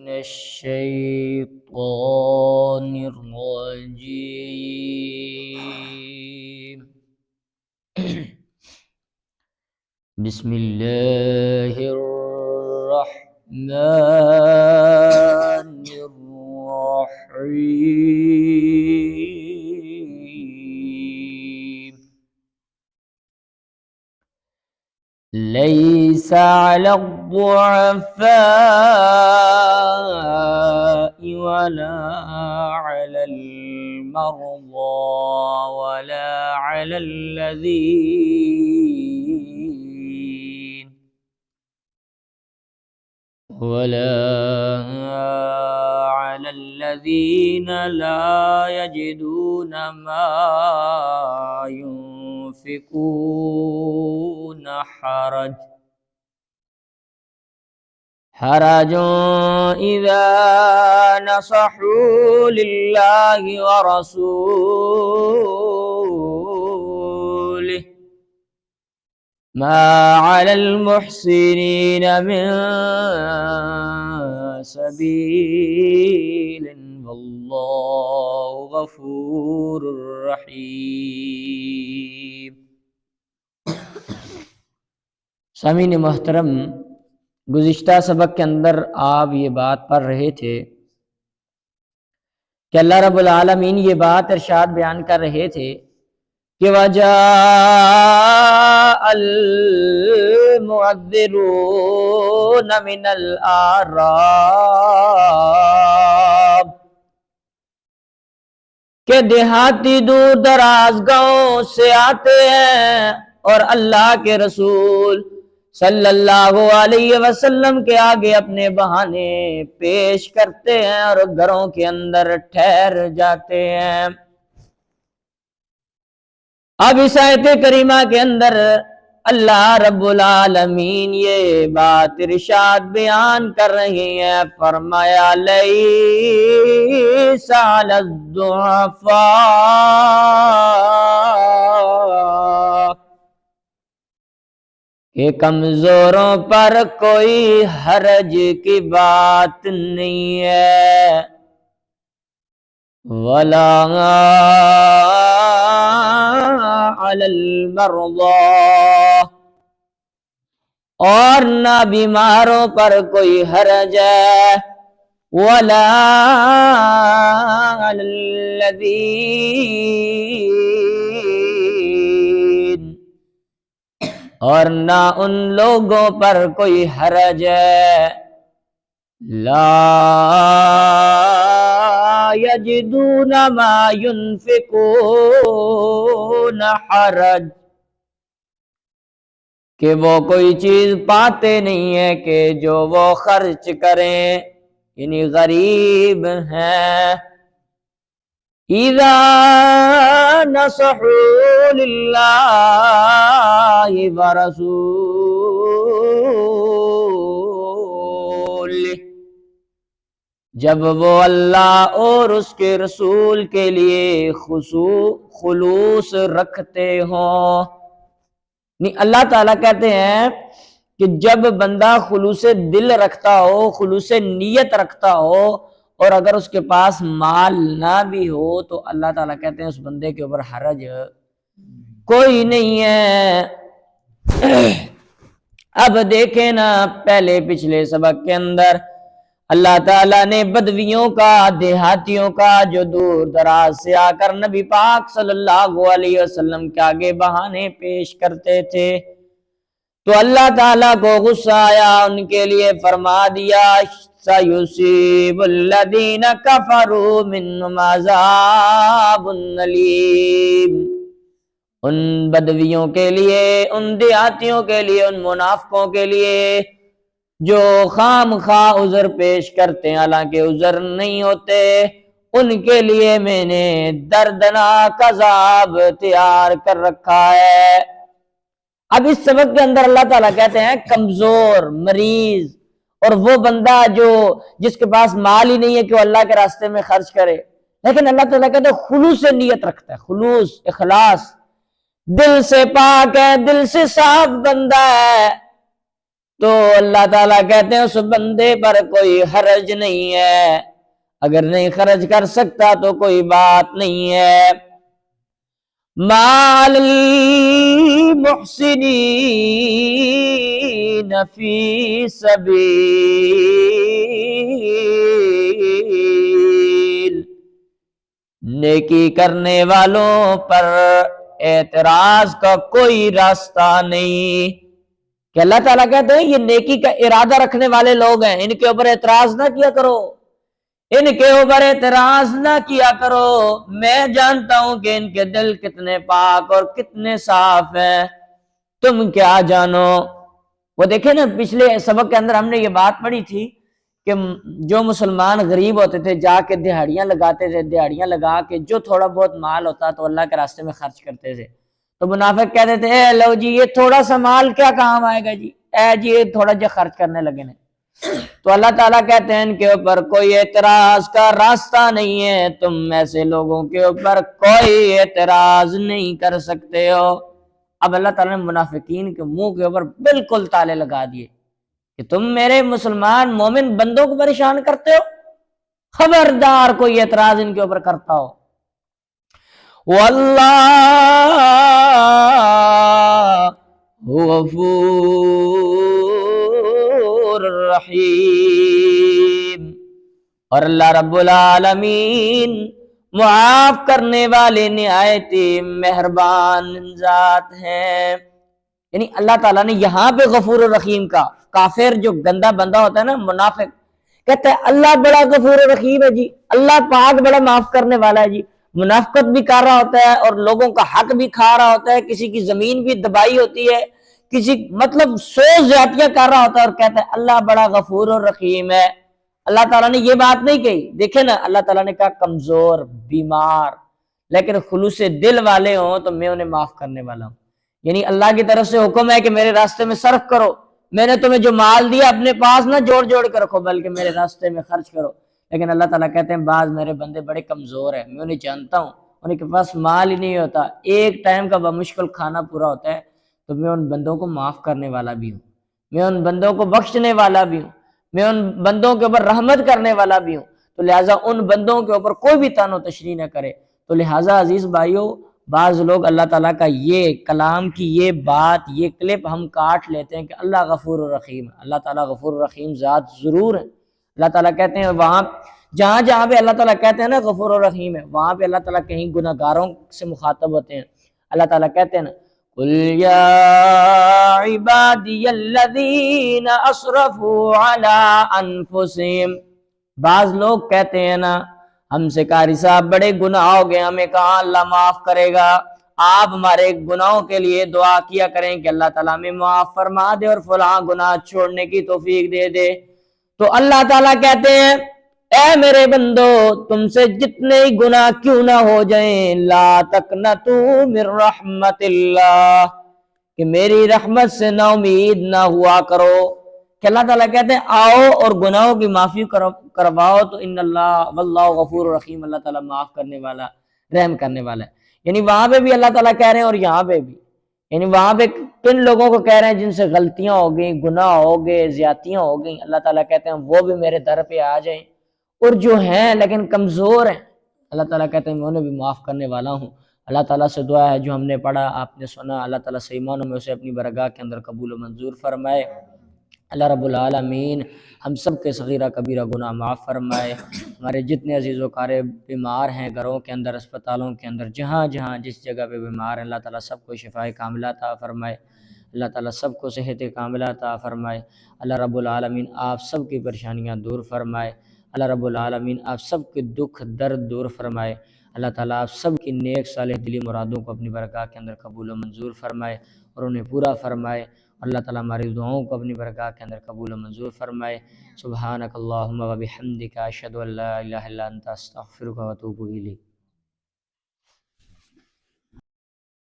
الشيطان الرجيم بسم الله الرحمن الرحيم ليس على الضعفاء ولا على المرضى ولا على الذين لا يجدون ما ينفقون حرج إذا نصحوا لله ورسوله ما على المحسنين من سبيل والله غفور رحیم۔ سامعین محترم، گزشتہ سبق کے اندر آپ یہ بات پڑھ رہے تھے کہ اللہ رب العالمین یہ بات ارشاد بیان کر رہے تھے کہ وَجَاءَ الْمُعَذِّرُونَ مِنَ الْأَعْرَابِ کہ دیہاتی دور دراز گاؤں سے آتے ہیں اور اللہ کے رسول صلی اللہ علیہ وسلم کے آگے اپنے بہانے پیش کرتے ہیں اور گھروں کے اندر ٹھہر جاتے ہیں۔ اب اس آیت کریمہ کے اندر اللہ رب العالمین یہ بات ارشاد بیان کر رہی ہیں، فرمایا لیس علی الضعفاء کہ کمزوروں پر کوئی حرج کی بات نہیں ہے، ولا علی المرضى اور نہ بیماروں پر کوئی حرج ہے، ولا علی الذین اور نہ ان لوگوں پر کوئی حرج ہے لا یجدون ما ينفقون حرج کہ وہ کوئی چیز پاتے نہیں ہے کہ جو وہ خرچ کریں، یعنی غریب ہیں۔ اذا نصحوا للہ ورسولہ جب وہ اللہ اور اس کے رسول کے لیے خلوص رکھتے ہوں، اللہ تعالیٰ کہتے ہیں کہ جب بندہ خلوص دل رکھتا ہو، خلوص نیت رکھتا ہو، اور اگر اس کے پاس مال نہ بھی ہو تو اللہ تعالیٰ کہتے ہیں اس بندے کے اوپر حرج کوئی نہیں ہے۔ اب دیکھیں نا، پہلے پچھلے سبق کے اندر اللہ تعالیٰ نے بدویوں کا، دیہاتیوں کا جو دور دراز سے آ کر نبی پاک صلی اللہ علیہ وسلم کے آگے بہانے پیش کرتے تھے تو اللہ تعالیٰ کو غصہ آیا، ان کے لیے فرما دیا سَيُصِيبُ الَّذِينَ كَفَرُوا مِنْهُمْ عَذَابٌ أَلِيمٌ ان بدویوں کے لیے، ان دیہاتیوں کے لیے، ان منافقوں کے لیے جو خام خواہ عذر پیش کرتے ہیں حالانکہ عذر نہیں ہوتے، ان کے لیے میں نے دردناک عذاب تیار کر رکھا ہے۔ اب اس سبق کے اندر اللہ تعالیٰ کہتے ہیں کمزور، مریض اور وہ بندہ جس کے پاس مال ہی نہیں ہے کہ وہ اللہ کے راستے میں خرچ کرے، لیکن اللہ تعالیٰ کہتے ہیں خلوص نیت رکھتا ہے، خلوص، اخلاص، دل سے پاک ہے، دل سے صاف بندہ ہے، تو اللہ تعالیٰ کہتے ہیں اس بندے پر کوئی حرج نہیں ہے، اگر نہیں خرچ کر سکتا تو کوئی بات نہیں ہے۔ مال المحسنین فی سبیل، نیکی کرنے والوں پر اعتراض کا کوئی راستہ نہیں، کہ اللہ تعالیٰ کہتے ہیں یہ نیکی کا ارادہ رکھنے والے لوگ ہیں، ان کے اوپر اعتراض نہ کیا کرو، ان کے اوپر اعتراض نہ کیا کرو، میں جانتا ہوں کہ ان کے دل کتنے پاک اور کتنے صاف ہیں، تم کیا جانو۔ وہ دیکھیں نا پچھلے سبق کے اندر ہم نے یہ بات پڑھی تھی کہ جو مسلمان غریب ہوتے تھے جا کے دہاڑیاں لگاتے تھے، دہاڑیاں لگا کے جو تھوڑا بہت مال ہوتا تو اللہ کے راستے میں خرچ کرتے تھے، تو منافق کہتے تھے اے لو جی یہ تھوڑا سا مال کیا کام آئے گا جی، اے جی یہ تھوڑا جا خرچ کرنے لگے نا۔ تو اللہ تعالیٰ کہتے ہیں ان کے اوپر کوئی اعتراض کا راستہ نہیں ہے، تم ایسے لوگوں کے اوپر کوئی اعتراض نہیں کر سکتے ہو۔ اب اللہ تعالیٰ نے منافقین کے منہ کے اوپر بالکل تالے لگا دیے کہ تم میرے مسلمان مومن بندوں کو پریشان کرتے ہو، خبردار کوئی اعتراض ان کے اوپر کرتا ہو۔ واللہ غفور رحیم، اور اللہ رب العالمین معاف کرنے والے نہایت مہربان ذات ہیں۔ یعنی اللہ تعالیٰ نے یہاں پہ غفور الرحیم کا، کافر جو گندا بندہ ہوتا ہے نا منافق، کہتا ہے اللہ بڑا غفور الرحیم ہے جی، اللہ پاک بڑا معاف کرنے والا ہے جی، منافقت بھی کر رہا ہوتا ہے اور لوگوں کا حق بھی کھا رہا ہوتا ہے، کسی کی زمین بھی دبائی ہوتی ہے، کسی مطلب سو زیادتیاں کر رہا ہوتا ہے اور کہتا ہے اللہ بڑا غفور الرحیم ہے۔ اللہ تعالیٰ نے یہ بات نہیں کہی، دیکھیں نا اللہ تعالیٰ نے کہا کمزور بیمار، لیکن خلوص دل والے ہوں تو میں انہیں معاف کرنے والا ہوں۔ یعنی اللہ کی طرف سے حکم ہے کہ میرے راستے میں صرف کرو، میں نے تمہیں جو مال دیا اپنے پاس نہ جوڑ جوڑ کے رکھو بلکہ میرے راستے میں خرچ کرو، لیکن اللہ تعالیٰ کہتے ہیں بعض میرے بندے بڑے کمزور ہیں، میں انہیں جانتا ہوں، ان کے پاس مال ہی نہیں ہوتا، ایک ٹائم کا بمشکل کھانا پورا ہوتا ہے، تو میں ان بندوں کو معاف کرنے والا بھی ہوں، میں ان بندوں کو بخشنے والا بھی ہوں، میں ان بندوں کے اوپر رحمت کرنے والا بھی ہوں، تو لہٰذا ان بندوں کے اوپر کوئی بھی تان و تشریح نہ کرے۔ تو لہٰذا عزیز بھائیو، بعض لوگ اللہ تعالیٰ کا یہ کلام کی یہ بات، یہ کلپ ہم کاٹ لیتے ہیں کہ اللہ غفور الرحیم ہے۔ اللہ تعالیٰ غفور الرحیم ذات ضرور ہے، اللہ تعالیٰ کہتے ہیں وہاں جہاں جہاں پہ اللہ تعالیٰ کہتے ہیں نا غفور الرحیم ہے، وہاں پہ اللہ تعالیٰ کہیں گناہ گاروں سے مخاطب ہوتے ہیں۔ اللہ تعالیٰ کہتے ہیں نا قُلْ يَا عِبَادِيَ الَّذِينَ أَسْرَفُوا عَلَىٰ أَنفُسِهِمْ، بعض لوگ کہتے ہیں نا ہم سے قاری صاحب بڑے گناہ ہو گئے، ہمیں کہاں اللہ معاف کرے گا، آپ ہمارے گناہوں کے لیے دعا کیا کریں کہ اللہ تعالیٰ ہمیں معاف فرما دے اور فلاں گناہ چھوڑنے کی توفیق دے دے۔ تو اللہ تعالیٰ کہتے ہیں اے میرے بندو تم سے جتنے گناہ کیوں نہ ہو جائیں لا تقنطوا من رحمت اللہ، کہ میری رحمت سے نا امید نہ ہوا کرو، کہ اللہ تعالیٰ کہتے ہیں آؤ اور گناہوں کی معافی کرواؤ، تو ان اللہ واللہ غفور رحیم، اللہ تعالیٰ معاف کرنے والا رحم کرنے والا ہے۔ یعنی وہاں پہ بھی اللہ تعالیٰ کہہ رہے ہیں اور یہاں پہ بھی، یعنی وہاں پہ کن لوگوں کو کہہ رہے ہیں جن سے غلطیاں ہو گئیں، گناہ ہو گئے، زیادتیاں ہو گئیں، اللہ تعالیٰ کہتے ہیں وہ بھی میرے در پہ آ جائیں، اور جو ہیں لیکن کمزور ہیں اللہ تعالیٰ کہتے ہیں میں انہیں بھی معاف کرنے والا ہوں۔ اللہ تعالیٰ سے دعا ہے جو ہم نے پڑھا آپ نے سنا، اللہ تعالیٰ صحیح معنوں میں اسے اپنی برگاہ کے اندر قبول و منظور فرمائے۔ اللہ رب العالمین ہم سب کے صغیرہ کبیرہ گناہ معاف فرمائے، ہمارے جتنے عزیز و قارب بیمار ہیں گھروں کے اندر، اسپتالوں کے اندر، جہاں جہاں جس جگہ پہ بیمار ہیں، اللہ تعالیٰ سب کو شفاء کاملہ عطا فرمائے، اللہ تعالیٰ سب کو صحت کاملہ عطا فرمائے۔ اللہ رب العالمین آپ سب کی پریشانیاں دور فرمائے، اللہ رب العالمین آپ سب کے دکھ درد دور فرمائے، اللہ تعالیٰ آپ سب کی نیک صالح دلی مرادوں کو اپنی برکات کے اندر قبول و منظور فرمائے اور انہیں پورا فرمائے، اللہ تعالیٰ ہماری دعاؤں کو اپنی برکات کے اندر قبول و منظور فرمائے۔ سبحانک اللہم و بحمدک اشہد ان لا الہ الا انت استغفرک و اتوب الیک۔